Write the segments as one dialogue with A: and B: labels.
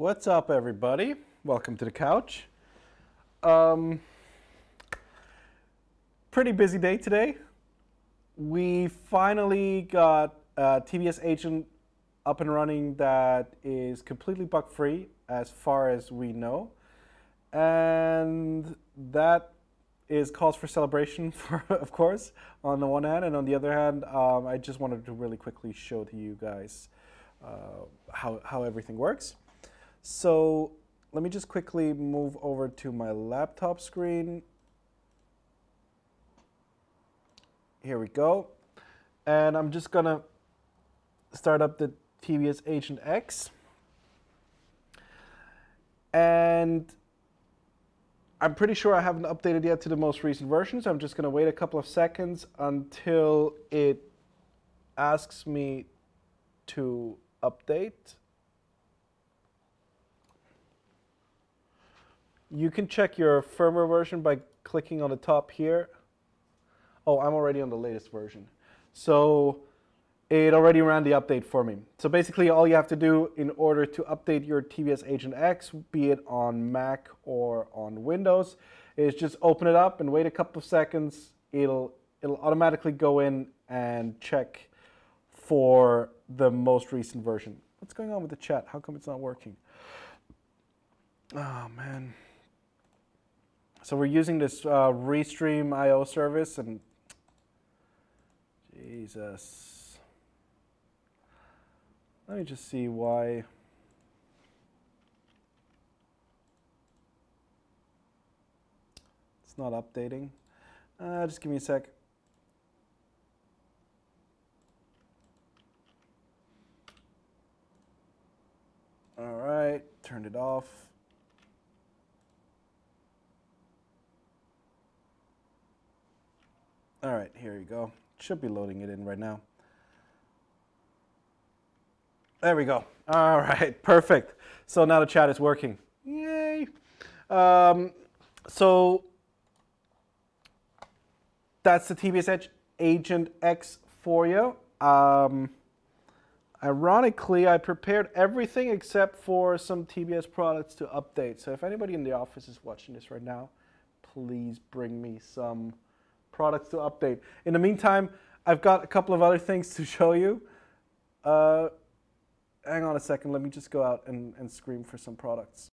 A: What's up, everybody? Welcome to the couch. Um, Pretty busy day today. We finally got a TBS agent up and running that is completely bug-free as far as we know. And that is cause for celebration, of course, on the one hand. And on the other hand, I just wanted to really quickly show to you guys how everything works. So let me just quickly move over to my laptop screen. Here we go. And I'm just gonna start up the TBS Agent X. And I'm pretty sure I haven't updated yet to the most recent version, so I'm just gonna wait a couple of seconds until it asks me to update. You can check your firmware version by clicking on the top here. Oh, I'm already on the latest version. So it already ran the update for me. So basically all you have to do in order to update your TBS Agent X, be it on Mac or on Windows, is just open it up and wait a couple of seconds. It'll automatically go in and check for the most recent version. What's going on with the chat? How come it's not working? Oh, man. So we're using this Restream IO service, and Jesus. Let me just see why. It's not updating. Just give me a sec. All right, turned it off. All right, here you go. Should be loading it in right now. There we go. All right, perfect. So now the chat is working. Yay. So that's the TBS Agent X for you. Ironically, I prepared everything except for some TBS products to update. So if anybody in the office is watching this right now, please bring me some products to update. In the meantime, I've got a couple of other things to show you. Hang on a second, let me just go out and scream for some products.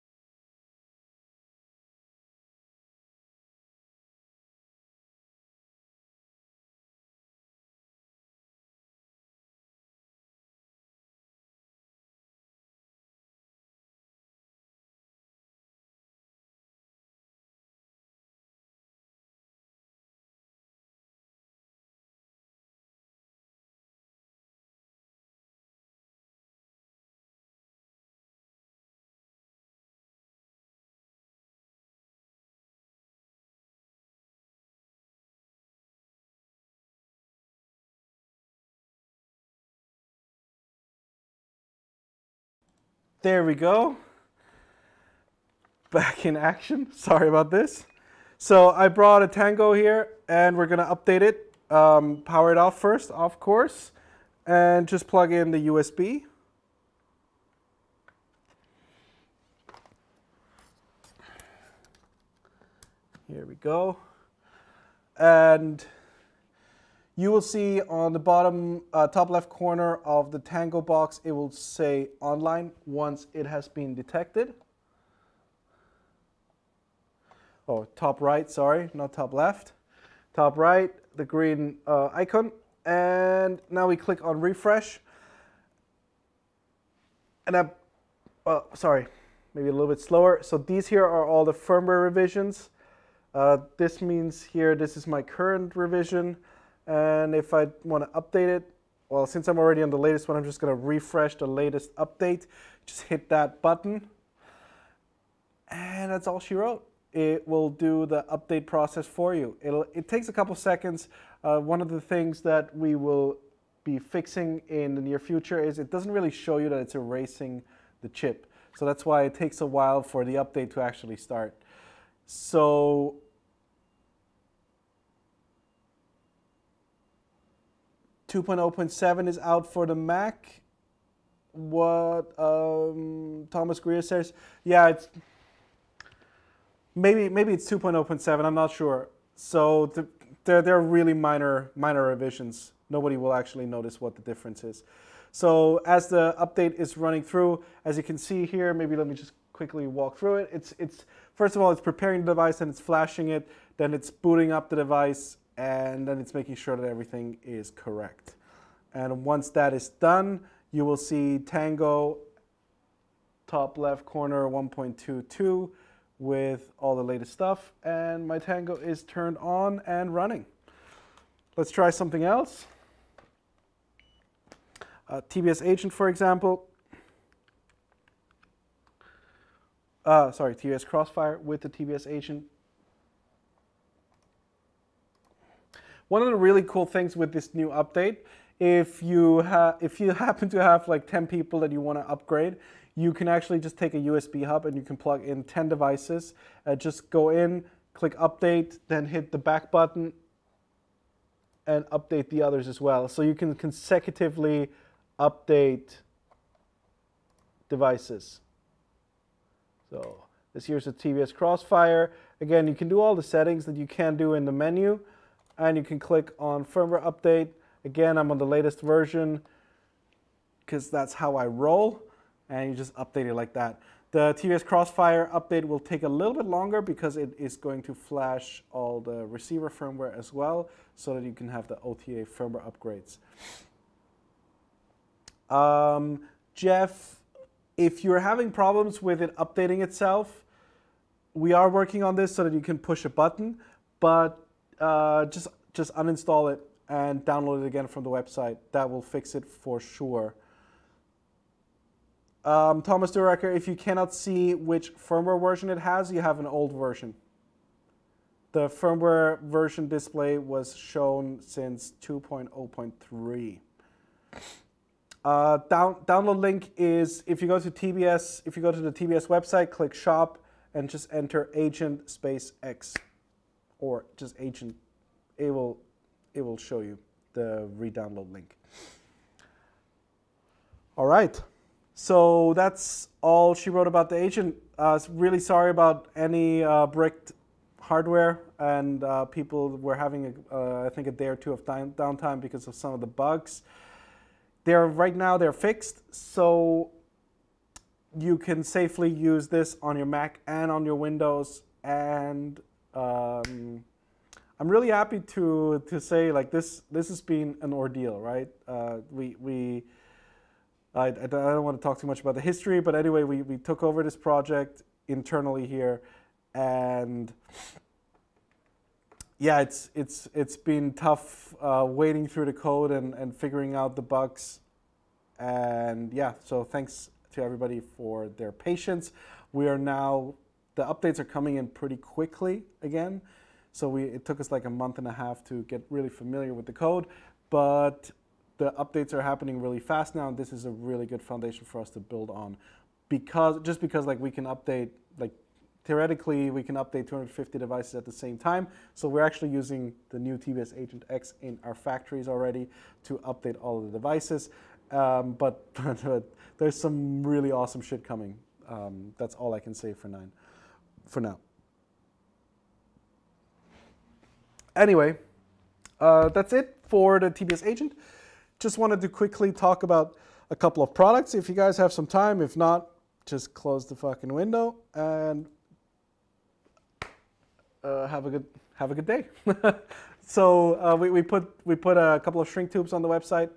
A: There we go. Back in action. Sorry about this. So I brought a Tango here, and we're going to update it. Power it off first, of course, and just plug in the USB. Here we go. And you will see on the bottom top left corner of the Tango box, it will say online once it has been detected. Oh, top right, sorry, not top left. Top right, the green icon. And now we click on refresh. And sorry, maybe a little bit slower. So these here are all the firmware revisions. This means here, this is my current revision. And if I want to update it, well, since I'm already on the latest one, I'm just going to refresh the latest update. Just hit that button. And that's all she wrote. It will do the update process for you. It takes a couple seconds. One of the things that we will be fixing in the near future is it doesn't really show you that it's erasing the chip. So that's why it takes a while for the update to actually start. So .2.0.7 is out for the Mac. what Thomas Greer says. Yeah, it's maybe it's 2.0.7. I'm not sure. So they're really minor revisions. Nobody will actually notice what the difference is. So as the update is running through, as you can see here, maybe let me just quickly walk through it. It's first of all, it's preparing the device and it's flashing it. Then it's booting up the device, and then it's making sure that everything is correct. And once that is done, you will see Tango top left corner 1.22 with all the latest stuff, and my Tango is turned on and running. Let's try something else. TBS Agent, for example. TBS Crossfire with the TBS Agent. One of the really cool things with this new update, if you happen to have like 10 people that you want to upgrade, you can actually just take a USB hub and you can plug in 10 devices. Just go in, click update, then hit the back button and update the others as well. So you can consecutively update devices. So this here's a TBS Crossfire. Again, you can do all the settings that you can do in the menu, and you can click on firmware update. Again, I'm on the latest version because that's how I roll, and you just update it like that. The TBS Crossfire update will take a little bit longer because it is going to flash all the receiver firmware as well, so that you can have the OTA firmware upgrades. Jeff, if you're having problems with it updating itself, we are working on this so that you can push a button, but just uninstall it and download it again from the website. That will fix it for sure. Thomas Duracker, if you cannot see which firmware version it has, you have an old version. The firmware version display was shown since 2.0.3. Download link is if you go to TBS, if you go to the TBS website, click shop and just enter agent space X, or just agent. It will show you the re-download link. All right, so that's all she wrote about the agent. Really sorry about any bricked hardware, and people were having I think a day or two of downtime because of some of the bugs. Right now they're fixed, so you can safely use this on your Mac and on your Windows. And I'm really happy to say, like, this has been an ordeal, right? I don't want to talk too much about the history, but anyway, we took over this project internally here, and yeah, it's been tough wading through the code and figuring out the bugs. And yeah, so thanks to everybody for their patience. We are now, the updates are coming in pretty quickly again. So it took us like a month and a half to get really familiar with the code, but the updates are happening really fast now, and this is a really good foundation for us to build on. Because like we can update, like, theoretically, we can update 250 devices at the same time. So we're actually using the new TBS Agent X in our factories already to update all of the devices. But there's some really awesome shit coming. That's all I can say for now. Anyway, that's it for the TBS Agent. Just wanted to quickly talk about a couple of products. If you guys have some time, if not, just close the fucking window and have a good day. So we put a couple of shrink tubes on the website.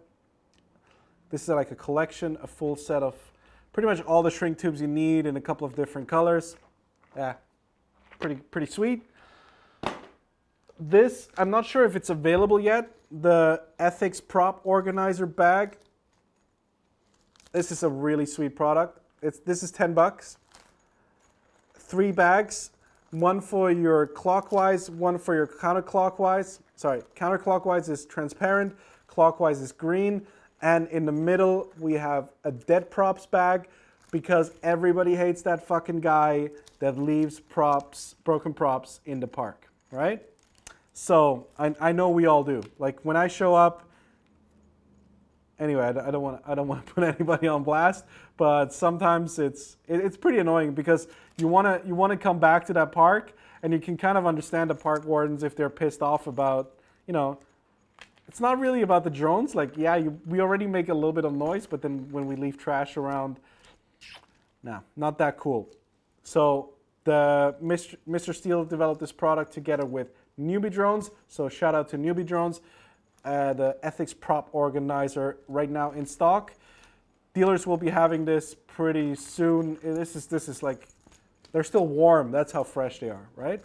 A: This is like a collection, a full set of pretty much all the shrink tubes you need in a couple of different colors. Yeah, pretty sweet. This, I'm not sure if it's available yet. The Ethics Prop Organizer bag. This is a really sweet product. This is $10. 3 bags. One for your clockwise, one for your counterclockwise. Sorry, counterclockwise is transparent, clockwise is green, and in the middle we have a dead props bag because everybody hates that fucking guy that leaves broken props in the park, right? So I know we all do. Like when I show up, anyway, I don't want to put anybody on blast, but sometimes it's pretty annoying because you want to come back to that park, and you can kind of understand the park wardens if they're pissed off about, you know, it's not really about the drones. Like, yeah, we already make a little bit of noise, but then when we leave trash around, no, not that cool. So the Mr. Steel developed this product together with Newbie Drones. So shout out to Newbie Drones. The Ethics Prop Organizer right now in stock. Dealers will be having this pretty soon. This is like, they're still warm. That's how fresh they are, right?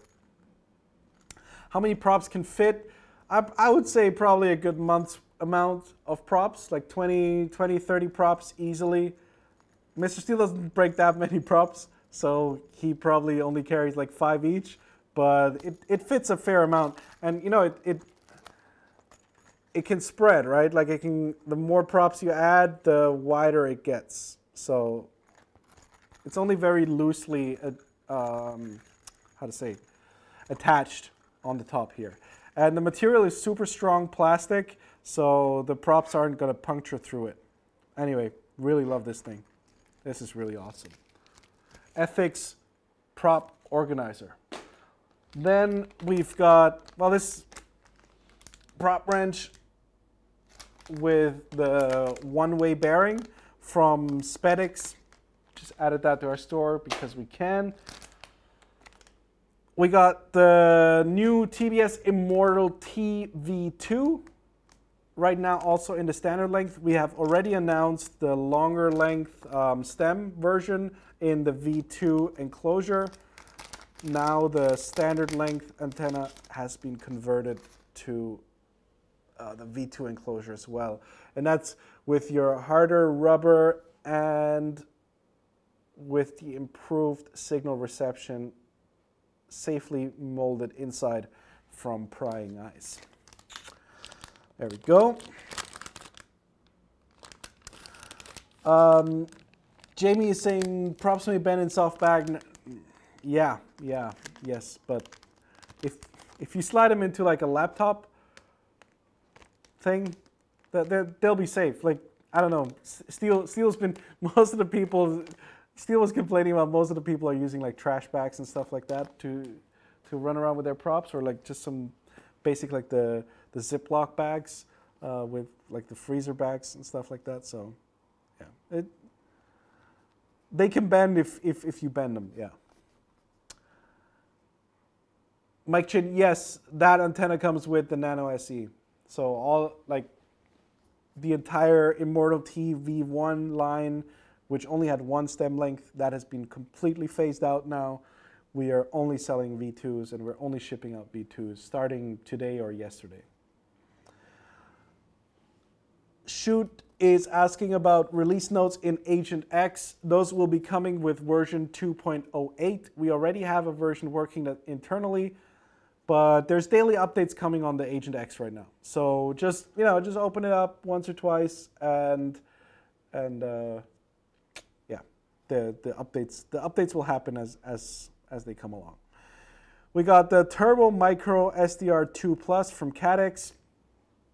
A: How many props can fit? I would say probably a good month's amount of props, like 20, 30 props easily. Mr. Steel doesn't break that many props, so he probably only carries like 5 each, but it fits a fair amount. And you know, it can spread, right? Like the more props you add, the wider it gets. So it's only very loosely, attached on the top here. And the material is super strong plastic, so the props aren't gonna puncture through it. Anyway, really love this thing. This is really awesome. Ethics Prop Organizer. Then we've got, well, this prop wrench with the one-way bearing from Spedix. Just added that to our store because we can. We got the new TBS Immortal TV2. Right now also in the standard length. We have already announced the longer length stem version in the V2 enclosure. Now the standard length antenna has been converted to the V2 enclosure as well. And that's with your harder rubber and with the improved signal reception safely molded inside from prying eyes. There we go. Jamie is saying props may bend in soft bag. Yeah, yes, but if you slide them into like a laptop thing, they'll be safe. Like, I don't know, Steel's been, most of the people, Steel was complaining about most of the people are using like trash bags and stuff like that to run around with their props, or like just some basic like the Ziploc bags with like the freezer bags and stuff like that. So yeah, they can bend if you bend them, yeah. Mike Chin, yes, that antenna comes with the Nano SE. So all like the entire Immortal TV1 line, which only had one stem length, that has been completely phased out now. We are only selling V2s, and we're only shipping out V2s starting today or yesterday. Shoot is asking about release notes in Agent X. Those will be coming with version 2.08. We already have a version working internally, but there's daily updates coming on the Agent X right now. So just open it up once or twice, and yeah, the updates will happen as they come along. We got the Turbo Micro SDR2 Plus from Caddx.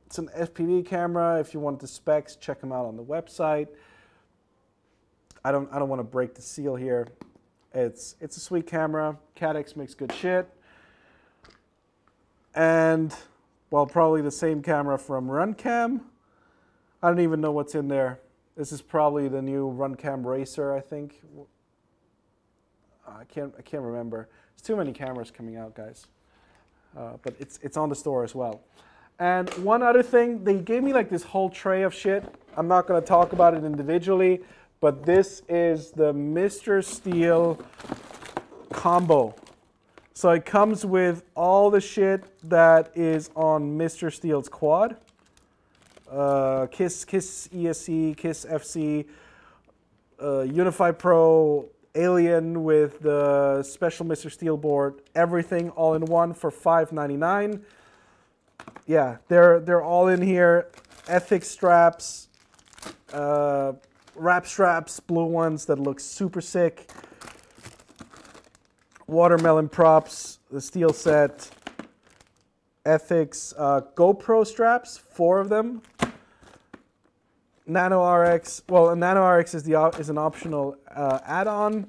A: It's an FPV camera. If you want the specs, check them out on the website. I don't want to break the seal here. It's a sweet camera. Caddx makes good shit. And, well, probably the same camera from RunCam. I don't even know what's in there. This is probably the new RunCam Racer, I think. I can't remember. There's too many cameras coming out, guys. But it's on the store as well. And one other thing, they gave me like this whole tray of shit. I'm not going to talk about it individually, but this is the Mr. Steel combo. So it comes with all the shit that is on Mr. Steel's quad. KISS ESC, KISS FC, Unify Pro, Alien with the special Mr. Steel board, everything all in one for $5.99. Yeah, they're all in here. Ethics straps, wrap straps, blue ones that look super sick. Watermelon props, the Steel set. Ethics GoPro straps, 4 of them. Nano RX. Well, a Nano RX is an optional add-on,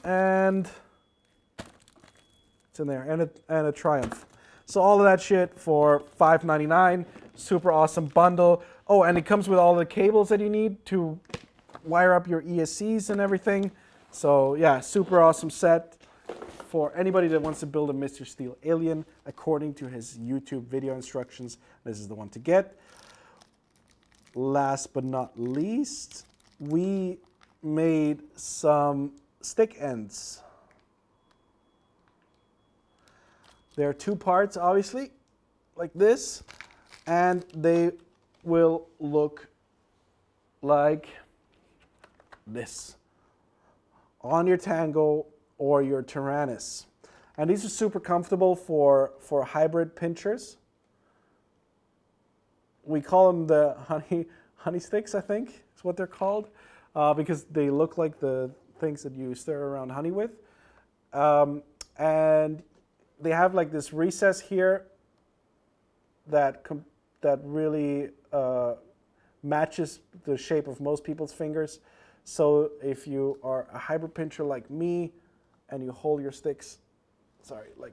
A: and it's in there, and a Triumph. So all of that shit for $5.99. Super awesome bundle. Oh, and it comes with all the cables that you need to wire up your ESCs and everything. So yeah, super awesome set for anybody that wants to build a Mr. Steel alien according to his YouTube video instructions. This is the one to get. Last but not least, we made some stick ends. There are two parts, obviously, like this, and they will look like this on your Tango or your Tyrannus. And these are super comfortable for hybrid pinchers. We call them the honey sticks, I think is what they're called, because they look like the things that you stir around honey with. And they have like this recess here that really matches the shape of most people's fingers. So if you are a hybrid pincher like me and you hold your sticks, like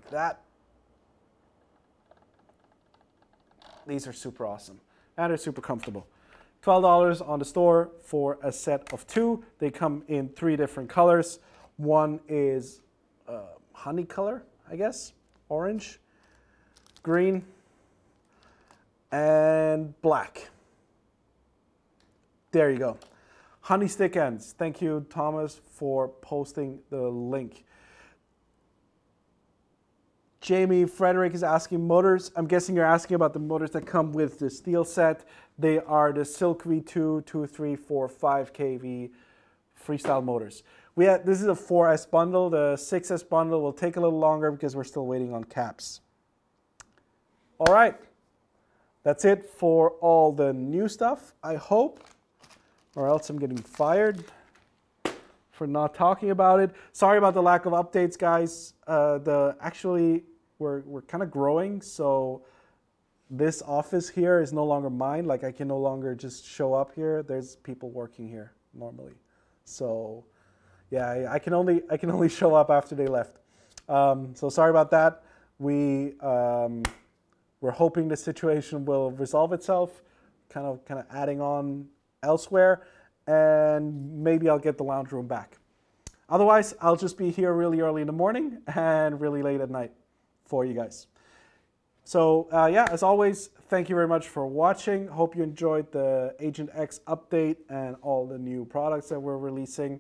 A: that, these are super awesome and they're super comfortable. $12 on the store for a set of two. They come in 3 different colors. One is honey color, I guess, orange, green, and black. There you go. Honey stick ends. Thank you, Thomas, for posting the link. Jamie Frederick is asking motors. I'm guessing you're asking about the motors that come with the steel set. They are the Silk V2 2, 3, 4, 5 kV freestyle motors. This is a 4S bundle. The 6S bundle will take a little longer because we're still waiting on caps. All right. That's it for all the new stuff, I hope, or else I'm getting fired for not talking about it. Sorry about the lack of updates, guys. Actually, we're kind of growing, so this office here is no longer mine. Like, I can no longer just show up here. There's people working here normally, so yeah, I can only show up after they left. So sorry about that. We're hoping the situation will resolve itself, kind of adding on elsewhere, and maybe I'll get the lounge room back. Otherwise, I'll just be here really early in the morning and really late at night for you guys. So yeah, as always, thank you very much for watching. Hope you enjoyed the Agent X update and all the new products that we're releasing.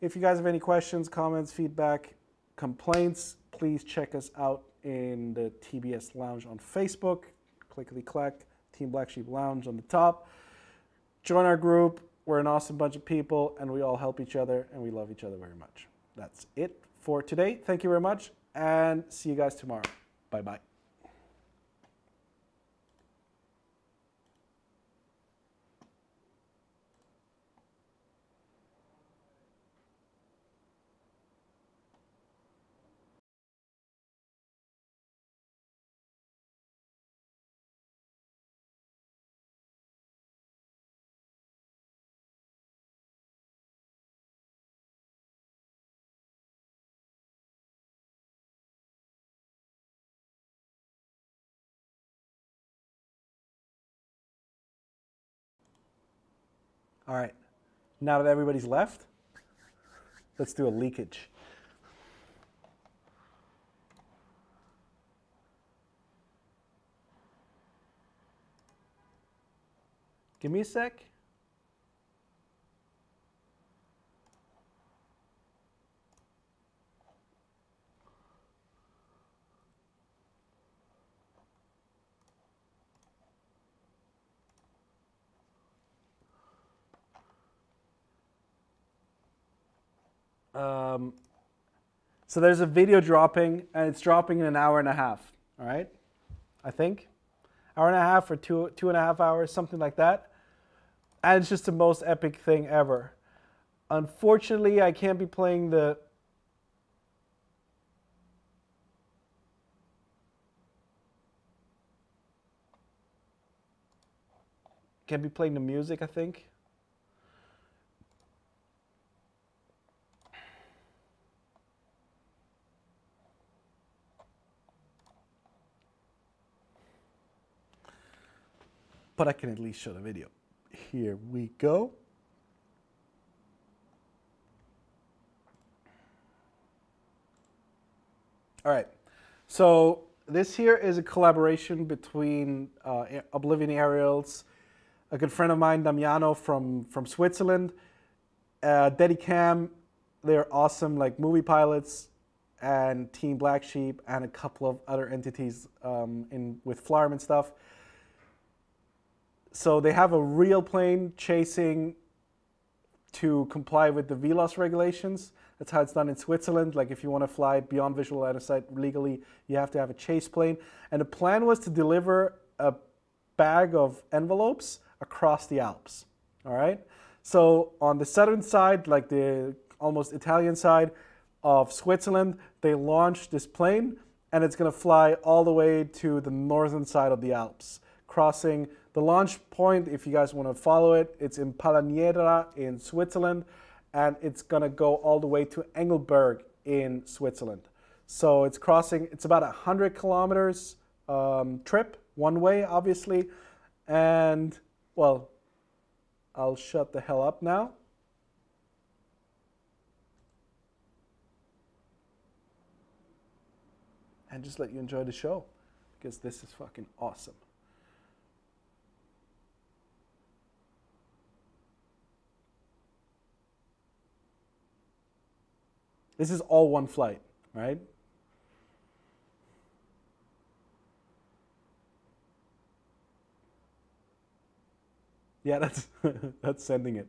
A: If you guys have any questions, comments, feedback, complaints, please check us out in the TBS Lounge on Facebook. Clickety-clack, Team Black Sheep Lounge on the top. Join our group. We're an awesome bunch of people, and we all help each other, and we love each other very much. That's it for today. Thank you very much, and see you guys tomorrow. Bye-bye. All right, now that everybody's left, let's do a leakage. Give me a sec. So there's a video dropping, and it's dropping in an hour and a half, all right? I think. Hour and a half or two and a half hours, something like that. And it's just the most epic thing ever. Unfortunately, I can't be playing the... can be playing the music, I think. But I can at least show the video. Here we go. All right, so this here is a collaboration between Oblivion Aerials, a good friend of mine, Damiano from Switzerland, Dedicam, they're awesome, like movie pilots, and Team Black Sheep, and a couple of other entities with Flarm and stuff. So they have a real plane chasing to comply with the VLOS regulations. That's how it's done in Switzerland. Like if you want to fly beyond visual line of sight legally, you have to have a chase plane. And the plan was to deliver a bag of envelopes across the Alps. All right. So on the southern side, like the almost Italian side of Switzerland, they launched this plane, and it's going to fly all the way to the northern side of the Alps, crossing the launch point. If you guys want to follow it, it's in Palaniera in Switzerland. And it's going to go all the way to Engelberg in Switzerland. So it's crossing, it's about 100 kilometers trip, one way, obviously. And, well, I'll shut the hell up now. And just let you enjoy the show, because this is fucking awesome. This is all one flight, right? Yeah, that's that's sending it.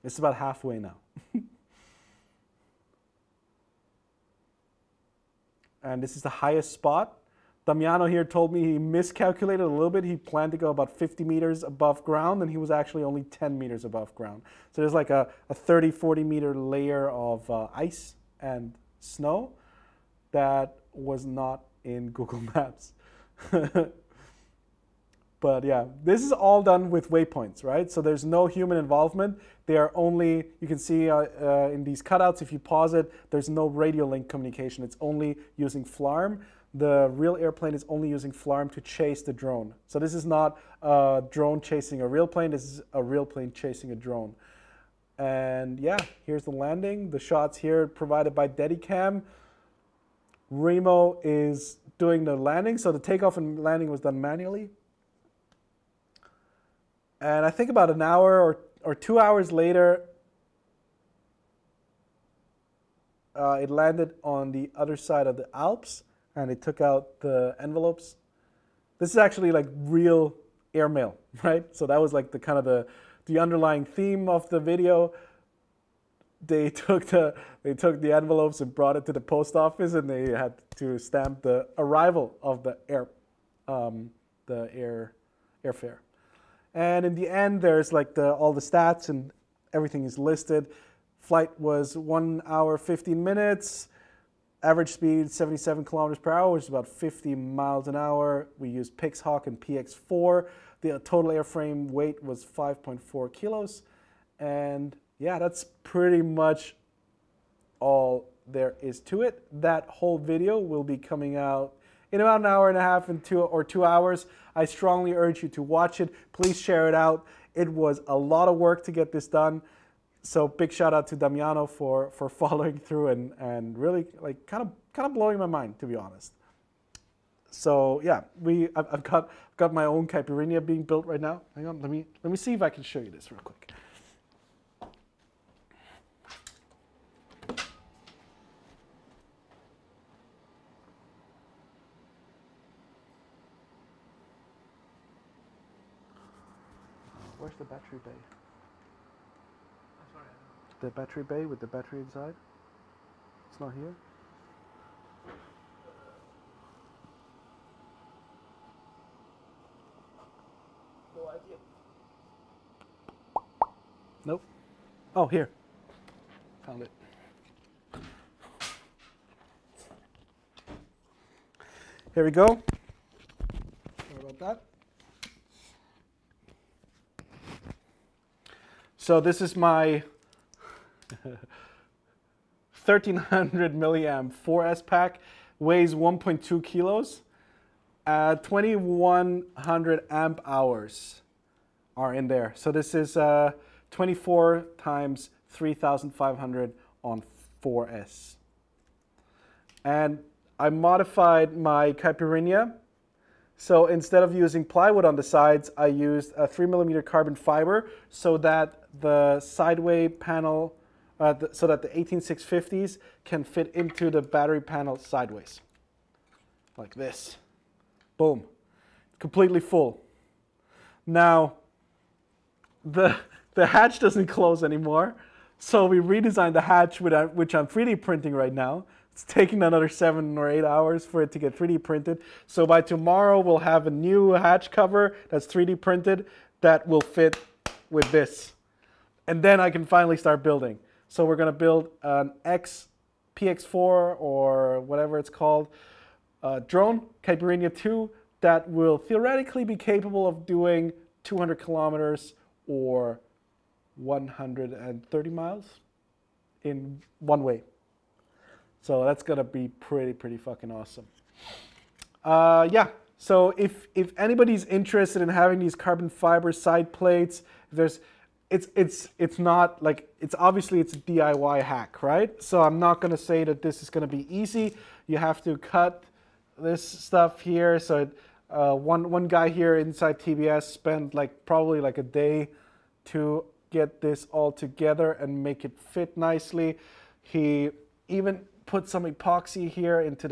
A: It's about halfway now. And this is the highest spot. Damiano here told me he miscalculated a little bit. He planned to go about 50 meters above ground, and he was actually only 10 meters above ground. So there's like a 30, 40 meter layer of ice and snow that was not in Google Maps. But yeah, this is all done with waypoints, right? So there's no human involvement. They are only, you can see in these cutouts, if you pause it, there's no radio link communication. It's only using FLARM. The real airplane is only using FLARM to chase the drone. So this is not a drone chasing a real plane. This is a real plane chasing a drone. And yeah, here's the landing. The shots here provided by Dedicam. Remo is doing the landing. So the takeoff and landing was done manually. And I think about an hour or 2 hours later, it landed on the other side of the Alps, and it took out the envelopes. This is actually like real airmail, right? So that was like the kind of the underlying theme of the video. They took the envelopes and brought it to the post office, and they had to stamp the arrival of the airfare. And in the end, there's like all the stats and everything is listed. Flight was 1 hour, 15 minutes. Average speed, 77 kilometers per hour, which is about 50 miles an hour. We used Pixhawk and PX4. The total airframe weight was 5.4 kilos. And yeah, that's pretty much all there is to it. That whole video will be coming out in about an hour and a half or 2 hours. I strongly urge you to watch it. Please share it out. It was a lot of work to get this done. So big shout out to Damiano for following through and really like kind of blowing my mind, to be honest. So yeah, I've got my own caipirinha being built right now. Hang on, let me see if I can show you this real quick. Where's the battery bay? The battery bay with the battery inside? It's not here? Nope. Oh, here. Found it. Here we go. Sorry about that. So this is my 1300 milliamp 4S pack, weighs 1.2 kilos. 2100 amp hours are in there. So this is 24 times 3500 on 4S. And I modified my caipirinha. So instead of using plywood on the sides, I used a 3mm carbon fiber so that the sideway panel, so that the 18650s can fit into the battery panel sideways. Like this. Boom. Completely full. Now, the hatch doesn't close anymore. So we redesigned the hatch, which I'm 3D printing right now. It's taking another 7 or 8 hours for it to get 3D printed. So by tomorrow, we'll have a new hatch cover that's 3D printed that will fit with this. And then I can finally start building. So we're going to build an PX4 or whatever it's called drone, Caipirinha 2, that will theoretically be capable of doing 200 kilometers or 130 miles in one way. So that's gonna be pretty fucking awesome. Yeah. So if anybody's interested in having these carbon fiber side plates, it's not like, obviously it's a DIY hack, right? So I'm not gonna say that this is gonna be easy. You have to cut this stuff here. So one guy here inside TBS spent probably a day to get this all together and make it fit nicely. He even put some epoxy here into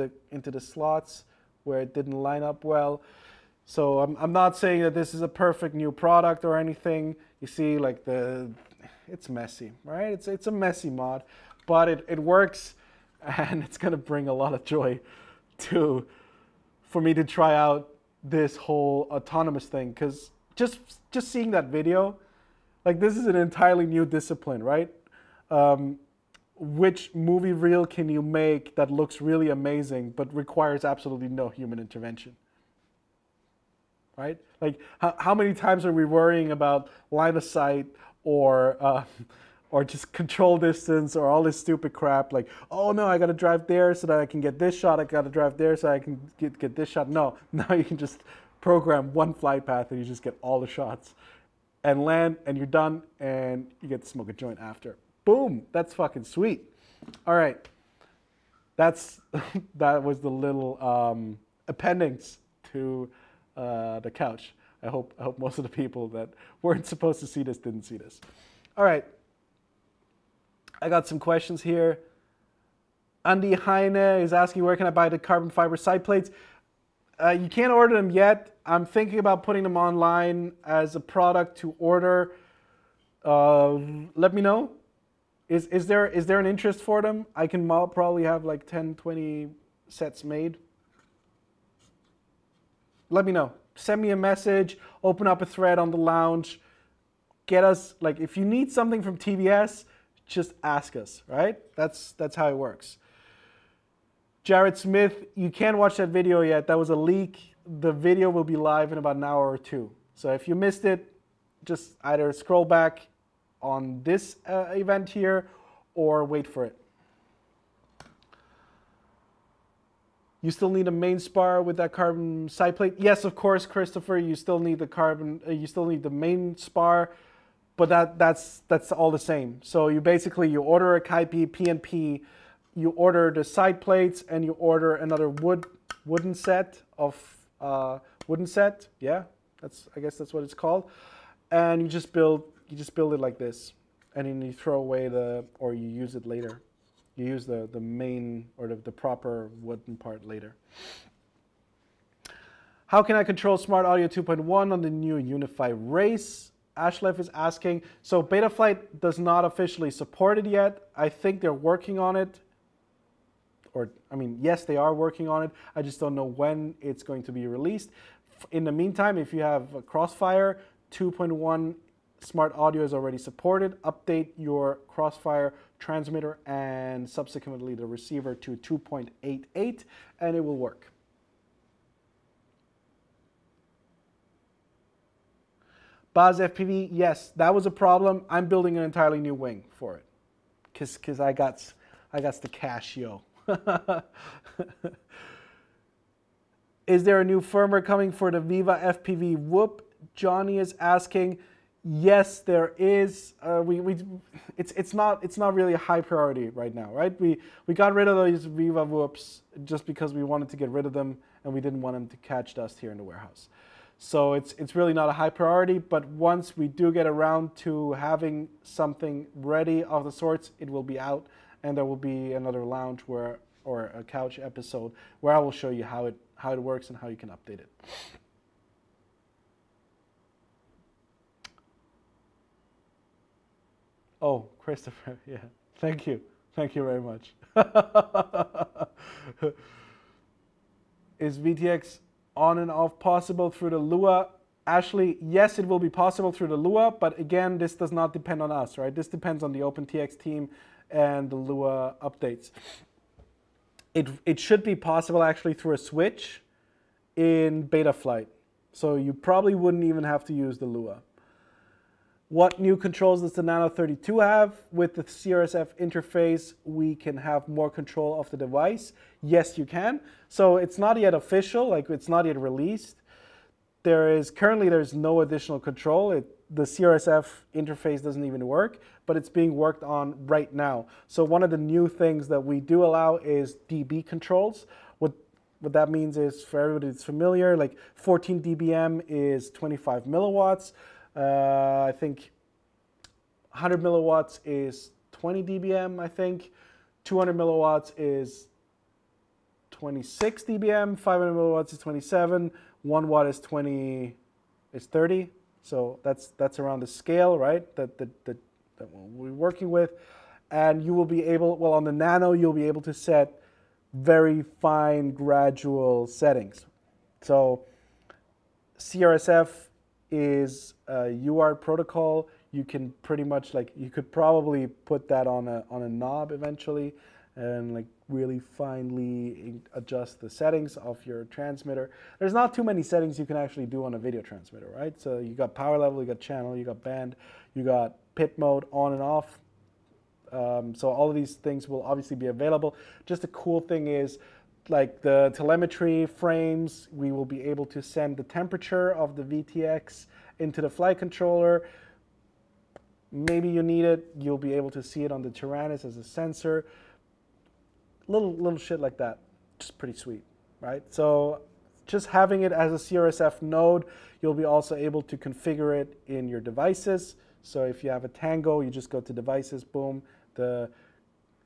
A: the slots where it didn't line up well. So I'm not saying that this is a perfect new product or anything. You see, it's messy, right? It's a messy mod, but it works, and it's gonna bring a lot of joy for me to try out this whole autonomous thing. Because just seeing that video, this is an entirely new discipline, right? Which movie reel can you make that looks really amazing but requires absolutely no human intervention? Right? How many times are we worrying about line of sight or just control distance or all this stupid crap? Oh no, I got to drive there so that I can get this shot. I got to drive there so I can get this shot. No, now you can just program one flight path and you just get all the shots and land, and you're done, and you get to smoke a joint after. Boom, that's fucking sweet. All right, that was the little appendix to the couch. I hope most of the people that weren't supposed to see this didn't see this. All right, I got some questions here. Andy Heine is asking, where can I buy the carbon fiber side plates? You can't order them yet. I'm thinking about putting them online as a product to order. Let me know. Is there an interest for them? I can probably have 10, 20 sets made. Let me know. Send me a message, open up a thread on the lounge. Get us, if you need something from TBS, just ask us, right? That's how it works. Jared Smith, you can't watch that video yet. That was a leak. The video will be live in about an hour or two. So if you missed it, just either scroll back on this event here or wait for it. You still need a main spar with that carbon side plate? Yes, of course, Christopher. You still need the carbon. You still need the main spar, but that's all the same. So you order a Kaipi PNP, you order the side plates, and you order another wooden set of Yeah, I guess that's what it's called, and you just build it like this, and then you throw away or you use it later. You use the main or the proper wooden part later. How can I control Smart Audio 2.1 on the new Unify Race? Ashlef is asking. So Betaflight does not officially support it yet. I think they're working on it. Yes, they are working on it. I just don't know when it's going to be released. In the meantime, if you have a Crossfire 2.1 Smart audio is already supported. Update your Crossfire transmitter and subsequently the receiver to 2.88 and it will work. Baz FPV, yes, that was a problem. I'm building an entirely new wing for it because I got the cash, yo. Is there a new firmware coming for the Viva FPV Whoop? Johnny is asking. Yes, there is. It's not really a high priority right now, right? We got rid of those Viva Whoops just because we wanted to get rid of them and we didn't want them to catch dust here in the warehouse. So it's really not a high priority, but once we do get around to having something ready of the sorts, it will be out and there will be another lounge or a couch episode where I will show you how it works and how you can update it. Oh, Christopher, yeah. Thank you. Thank you very much. Is VTX on and off possible through the Lua? Ashley, yes, it will be possible through the Lua, but again, this does not depend on us, right? This depends on the OpenTX team and the Lua updates. It should be possible actually through a switch in beta flight. So you probably wouldn't even have to use the Lua. What new controls does the Nano 32 have? With the CRSF interface, we can have more control of the device. Yes, you can. So it's not yet official, like it's not yet released. Currently there's no additional control. The CRSF interface doesn't even work, but it's being worked on right now. So one of the new things that we do allow is dB controls. What that means is, for everybody that's familiar, like 14 dBm is 25 milliwatts. I think 100 milliwatts is 20 dBm, I think. 200 milliwatts is 26 dBm, 500 milliwatts is 27, 1 watt is 30. So that's around the scale, right, that we're working with. And you will be able, well, on the Nano, you'll be able to set very fine gradual settings. So CRSF is a UART protocol. You can pretty much, like, you could probably put that on a knob eventually and like really finely adjust the settings of your transmitter. There's not too many settings you can actually do on a video transmitter, right? So you got power level, you got channel, you got band, you got pit mode on and off. So all of these things will obviously be available. Just a cool thing is, like the telemetry frames, we will be able to send the temperature of the VTX into the flight controller. Maybe you need it, you'll be able to see it on the Tyrannus as a sensor. Little shit like that, just pretty sweet, right? So just having it as a CRSF node, you'll be also able to configure it in your devices. So if you have a Tango, you just go to devices, boom.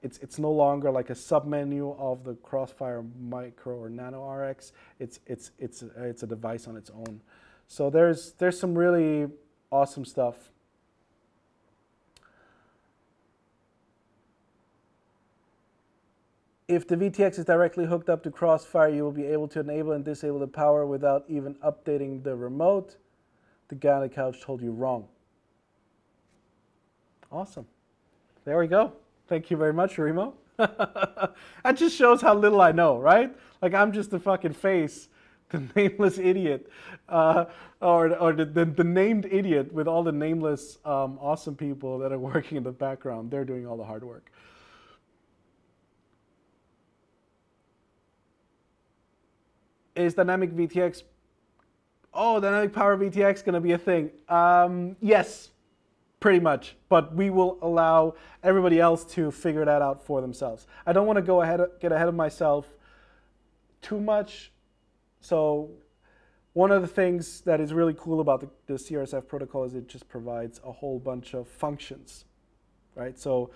A: It's no longer like a submenu of the Crossfire Micro or Nano RX. It's a device on its own. So there's some really awesome stuff. If the VTX is directly hooked up to Crossfire, you will be able to enable and disable the power without even updating the remote. The guy on the couch told you wrong. Awesome. There we go. Thank you very much, Remo. That just shows how little I know, right? Like, I'm just the fucking face, the nameless idiot, or the named idiot with all the nameless awesome people that are working in the background. They're doing all the hard work. Is dynamic VTX, dynamic power VTX going to be a thing? Yes, pretty much. But we will allow everybody else to figure that out for themselves. I don't want to get ahead of myself too much. So one of the things that is really cool about the CRSF protocol is it just provides a whole bunch of functions, right? So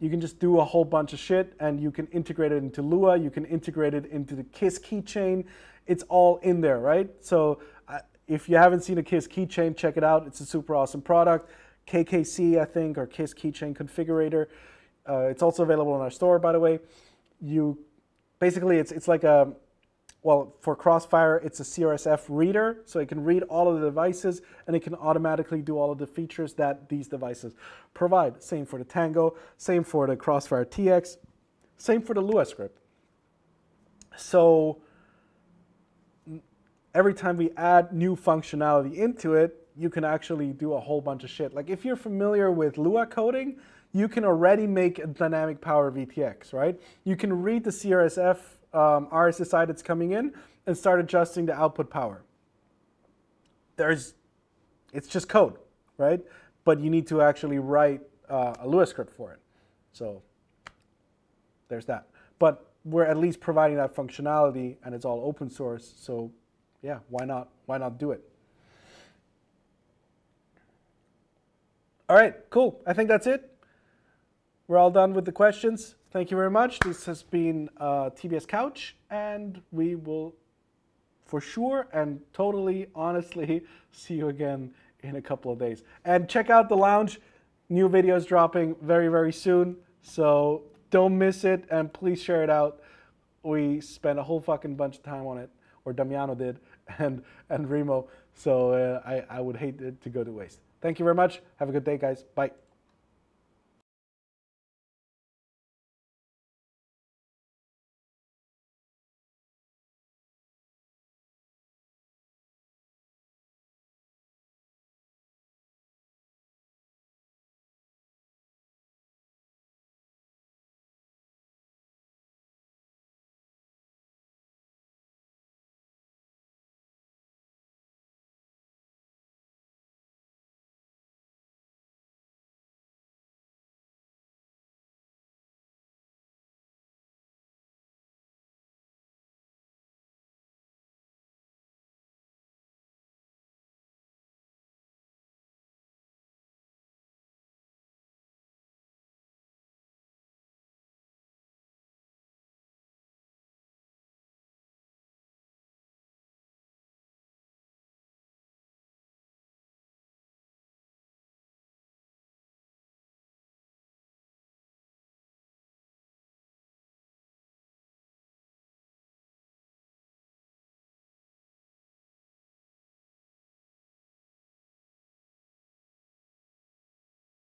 A: you can just do a whole bunch of shit and you can integrate it into Lua, you can integrate it into the KISS keychain. It's all in there, right? So if you haven't seen a KISS keychain, check it out. It's a super awesome product. KKC, I think, or KISS keychain configurator. It's also available in our store, by the way. Basically, it's like a well, for Crossfire, it's a CRSF reader, so it can read all of the devices, and it can automatically do all of the features that these devices provide. Same for the Tango, same for the Crossfire TX, same for the Lua script. So every time we add new functionality into it, you can actually do a whole bunch of shit. Like if you're familiar with Lua coding, you can already make a dynamic power VTX, right? You can read the CRSF RSSI that's coming in and start adjusting the output power. It's just code, right? But you need to actually write a Lua script for it. So there's that. But we're at least providing that functionality, and it's all open source. So yeah, why not? Why not do it? All right, cool. I think that's it. We're all done with the questions. Thank you very much. This has been TBS Couch, and we will for sure and totally honestly see you again in a couple of days. And check out the lounge. New videos dropping very, very soon. So don't miss it, and please share it out. We spent a whole fucking bunch of time on it, or Damiano did, and Remo. So I would hate it to go to waste. Thank you very much. Have a good day, guys. Bye.